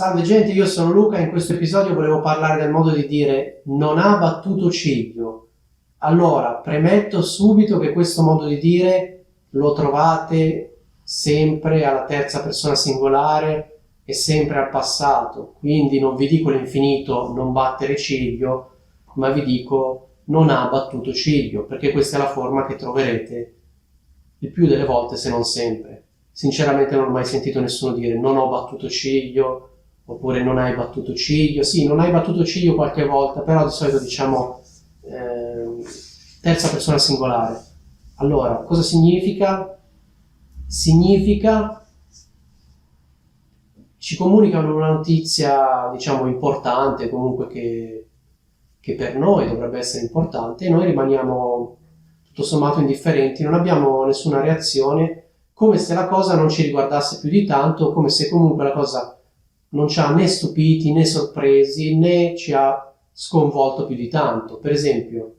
Salve gente, io sono Luca e in questo episodio volevo parlare del modo di dire non ha battuto ciglio. Allora, premetto subito che questo modo di dire lo trovate sempre alla terza persona singolare e sempre al passato, quindi non vi dico l'infinito non battere ciglio, ma vi dico non ha battuto ciglio, perché questa è la forma che troverete il più delle volte, se non sempre. Sinceramente non ho mai sentito nessuno dire non ho battuto ciglio, oppure non hai battuto ciglio. Sì, non hai battuto ciglio qualche volta, però di solito diciamo terza persona singolare. Allora, cosa significa? Significa ci comunicano una notizia, diciamo, importante, comunque che per noi dovrebbe essere importante, e noi rimaniamo tutto sommato indifferenti, non abbiamo nessuna reazione, come se la cosa non ci riguardasse più di tanto, come se comunque la cosa non ci ha né stupiti né sorpresi né ci ha sconvolto più di tanto. Per esempio,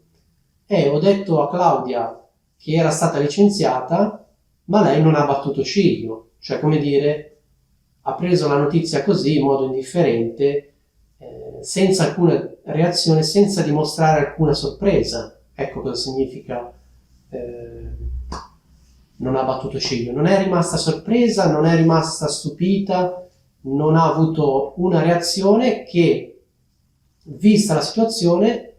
ho detto a Claudia che era stata licenziata, ma lei non ha battuto ciglio, cioè come dire, ha preso la notizia così in modo indifferente, senza alcuna reazione, senza dimostrare alcuna sorpresa. Ecco cosa significa non ha battuto ciglio. Non è rimasta sorpresa, non è rimasta stupita, non ha avuto una reazione che, vista la situazione,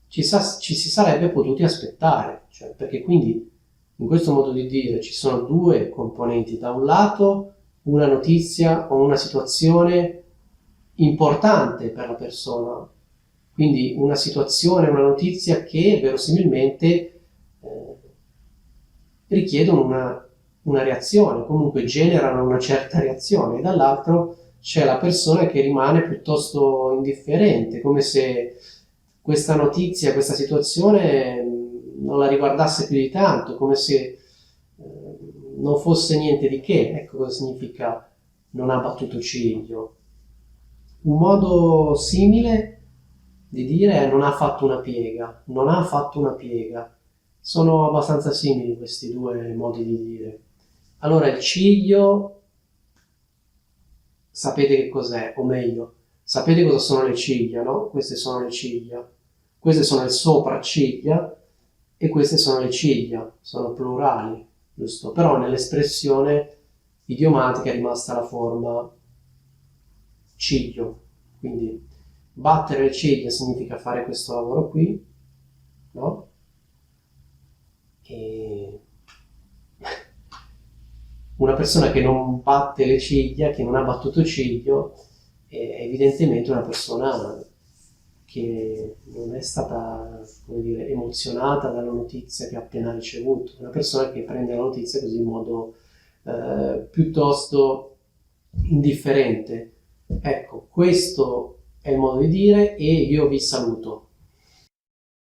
ci si sarebbe potuti aspettare. Cioè, perché quindi in questo modo di dire ci sono due componenti. Da un lato una notizia o una situazione importante per la persona, quindi una situazione, una notizia che verosimilmente richiedono una reazione, comunque generano una certa reazione, e dall'altro c'è la persona che rimane piuttosto indifferente, come se questa notizia, questa situazione non la riguardasse più di tanto, come se non fosse niente di che. Ecco cosa significa non ha battuto ciglio. Un modo simile di dire è non ha fatto una piega, non ha fatto una piega. Sono abbastanza simili questi due modi di dire. Allora, il ciglio, sapete che cos'è, o meglio, sapete cosa sono le ciglia, no? Queste sono le ciglia, queste sono le sopracciglia e queste sono le ciglia, sono plurali, giusto? Però nell'espressione idiomatica è rimasta la forma ciglio, quindi battere le ciglia significa fare questo lavoro qui, no? E una persona che non batte le ciglia, che non ha battuto ciglio, è evidentemente una persona che non è stata, come dire, emozionata dalla notizia che ha appena ricevuto, una persona che prende la notizia così in modo piuttosto indifferente. Ecco, questo è il modo di dire e io vi saluto.